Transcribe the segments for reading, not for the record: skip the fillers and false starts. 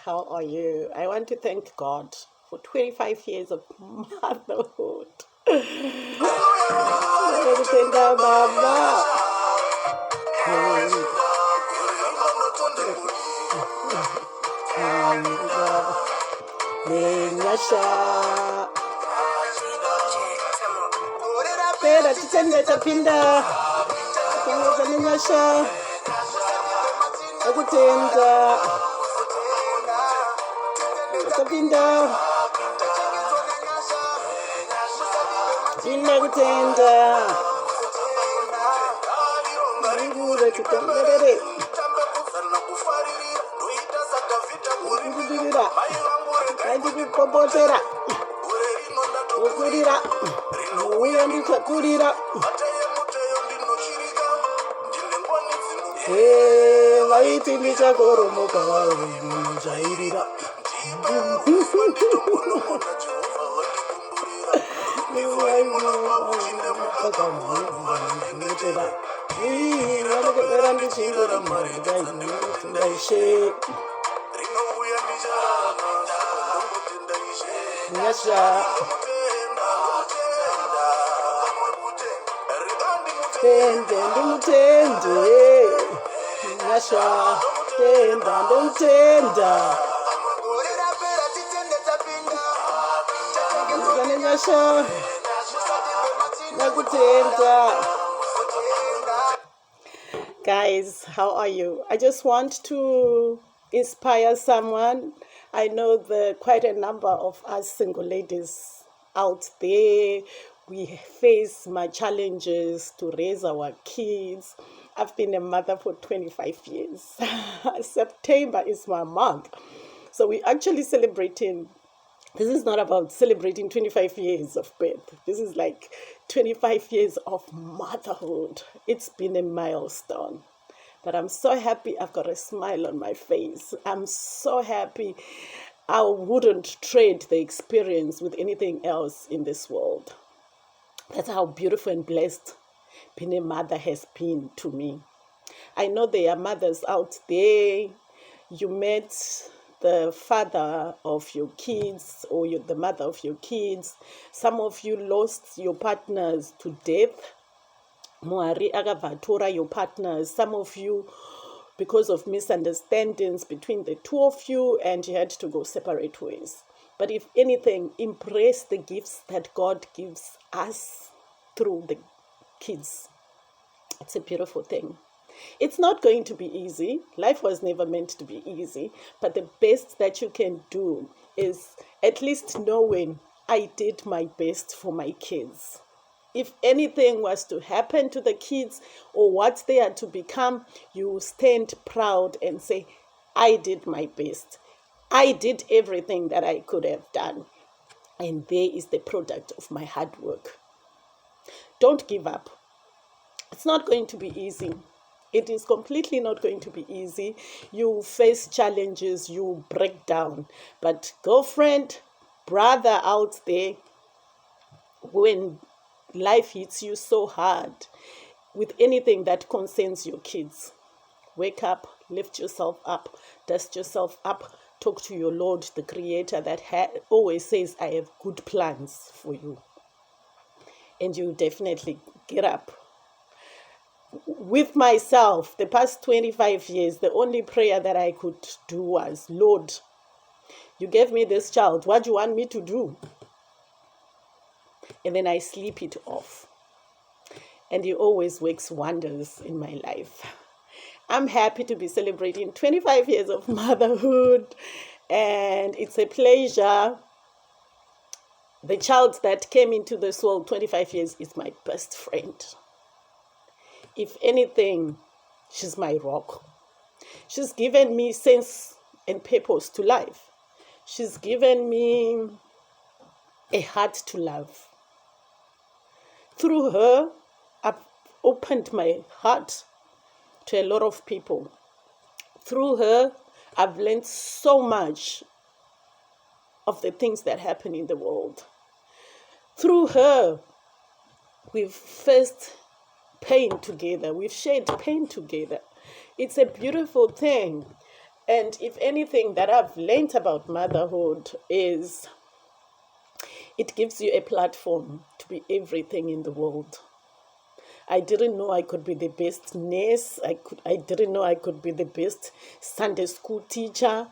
How are you? I want to thank God for 25 years of motherhood. Ngokutenda baba. Nenyasha. Pera titende tapinda. Kungoza nenyasha. Ngokutenda. Tapinda. Ine kutenda. Ngure tutendere. Ngudira. Ngikupopotera. Ukurira. Uya ndikakurira. Vaiti ndichakoromoka mujairira. Guys, how are you? I just want to inspire someone. I know there are quite a number of us single ladies out there. We face my challenges to raise our kids. I've been a mother for 25 years. September is my month. So we're actually celebrating. This is not about celebrating 25 years of birth. This is like 25 years of motherhood. It's been a milestone. But I'm so happy I've got a smile on my face. I'm so happy I wouldn't trade the experience with anything else in this world. That's how beautiful and blessed being a mother has been to me. I know there are mothers out there. You met the father of your kids or the mother of your kids. Some of you lost your partners to death. Moari agavatora your partners. Some of you, because of misunderstandings between the two of you, and you had to go separate ways. But if anything, embrace the gifts that God gives us through the kids. It's a beautiful thing. It's not going to be easy. Life was never meant to be easy. But the best that you can do is at least knowing I did my best for my kids. If anything was to happen to the kids or what they are to become, you stand proud and say, I did my best. I did everything that I could have done. And there is the product of my hard work. Don't give up. It's not going to be easy. It is completely not going to be easy. You face challenges, you break down. But girlfriend, brother out there, when life hits you so hard with anything that concerns your kids, wake up, lift yourself up, dust yourself up, talk to your Lord, the Creator that always says, I have good plans for you. And you definitely get up. With myself, the past 25 years, the only prayer that I could do was, Lord, you gave me this child. What do you want me to do? And then I sleep it off. And He always works wonders in my life. I'm happy to be celebrating 25 years of motherhood. And it's a pleasure. The child that came into this world 25 years is my best friend. If anything, she's my rock. She's given me sense and purpose to life. She's given me a heart to love. Through her, I've opened my heart to a lot of people. Through her, I've learned so much of the things that happen in the world. Through her, we've faced pain together. We've shared pain together. It's a beautiful thing. And if anything that I've learned about motherhood is it gives you a platform to be everything in the world. I didn't know I could be the best nurse. I didn't know I could be the best Sunday school teacher.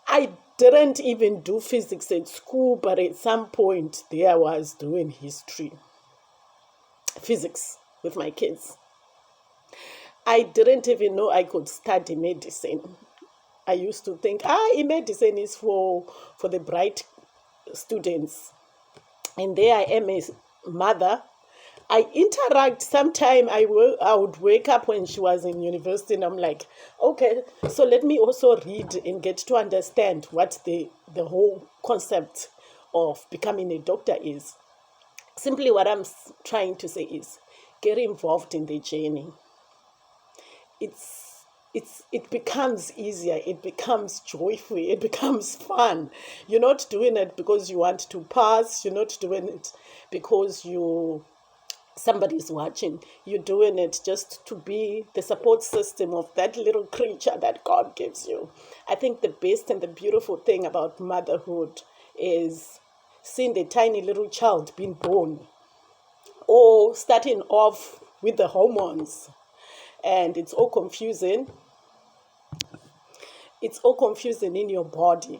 I didn't even do physics at school, but at some point there I was doing history, physics with my kids. I didn't even know I could study medicine. I used to think, medicine is for the bright students. And there I am, a mother. I interact. Sometime I would wake up when she was in university, and I'm like, okay, so let me also read and get to understand what the whole concept of becoming a doctor is. Simply, what I'm trying to say is, get involved in the journey. It becomes easier, it becomes joyful, it becomes fun. You're not doing it because you want to pass, you're not doing it because somebody's watching. You're doing it just to be the support system of that little creature that God gives you. I think the best and the beautiful thing about motherhood is seeing the tiny little child being born, or starting off with the hormones, and it's all confusing. It's all confusing in your body.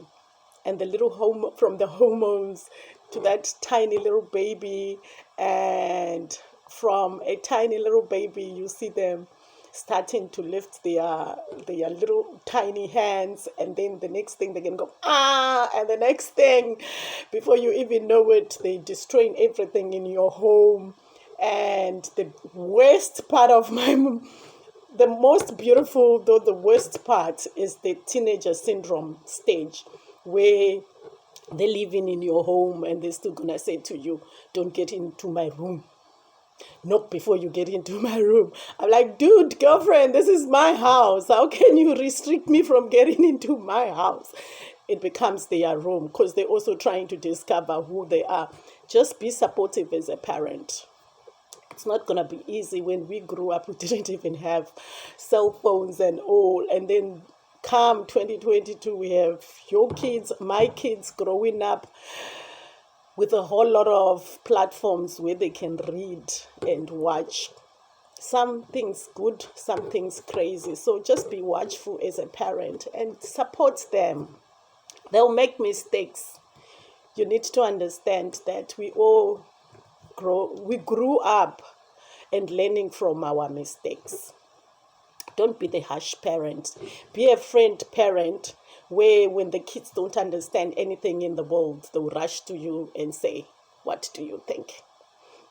And the little from the hormones to that tiny little baby, and from a tiny little baby, you see them starting to lift their little tiny hands, and then the next thing they can go and the next thing, before you even know it, they destroying everything in your home. And the worst part of the most beautiful, though the worst part, is the teenager syndrome stage, where they're living in your home and they're still gonna say to you, don't get into my room. Knock before you get into my room. I'm like, dude, girlfriend, this is my house. How can you restrict me from getting into my house? It becomes their room, because they're also trying to discover who they are. Just be supportive as a parent. It's not going to be easy. When we grew up, we didn't even have cell phones and all. And then come 2022, we have your kids, my kids growing up with a whole lot of platforms where they can read and watch. Some things good, some things crazy. So just be watchful as a parent and support them. They'll make mistakes. You need to understand that we grew up and learning from our mistakes. Don't be the harsh parent. Be a friend parent, where when the kids don't understand anything in the world, they'll rush to you and say, what do you think?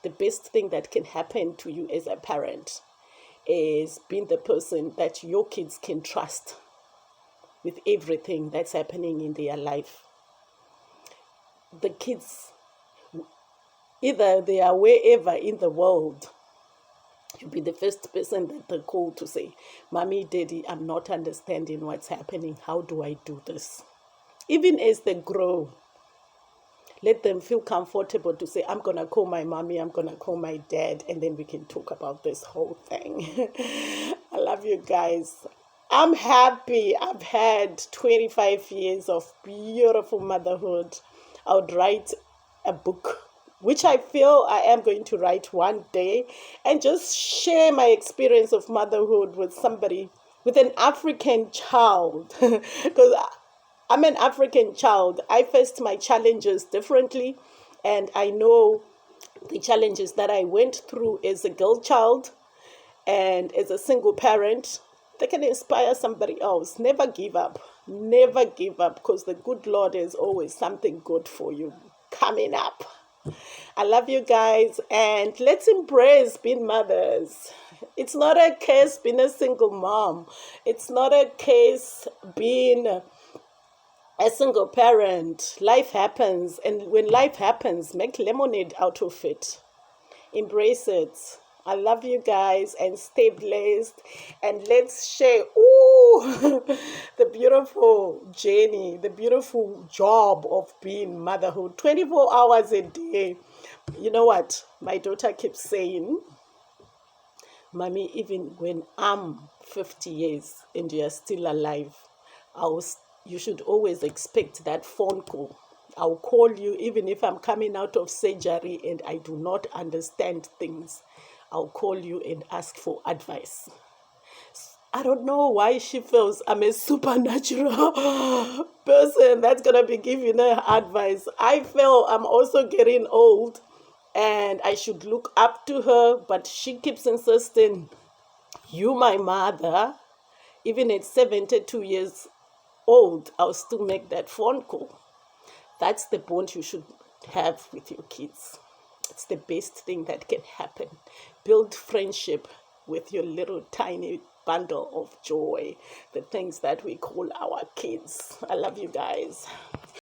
The best thing that can happen to you as a parent is being the person that your kids can trust with everything that's happening in their life. The kids, either they are wherever in the world, you'll be the first person that they call to say, Mommy, Daddy, I'm not understanding what's happening. How do I do this? Even as they grow, let them feel comfortable to say, I'm going to call my mommy, I'm going to call my dad, and then we can talk about this whole thing. I love you guys. I'm happy. I've had 25 years of beautiful motherhood. I would write a book, which I feel I am going to write one day, and just share my experience of motherhood with somebody, with an African child, because I'm an African child. I faced my challenges differently, and I know the challenges that I went through as a girl child and as a single parent. They can inspire somebody else. Never give up. Never give up, because the good Lord has always something good for you coming up. I love you guys, and let's embrace being mothers. It's not a case being a single mom. It's not a case being a single parent. Life happens, and when life happens, make lemonade out of it. Embrace it. I love you guys, and stay blessed, and let's share the beautiful journey, the beautiful job of being motherhood 24 hours a day. You know what my daughter keeps saying? Mommy, even when I'm 50 years and you're still alive, you should always expect that phone call. I'll call you even if I'm coming out of surgery and I do not understand things. I'll call you and ask for advice. I don't know why she feels I'm a supernatural person that's going to be giving her advice. I feel I'm also getting old and I should look up to her, but she keeps insisting, you, my mother, even at 72 years old, I'll still make that phone call. That's the bond you should have with your kids. It's the best thing that can happen. Build friendship with your little tiny bundle of joy, the things that we call our kids. I love you guys.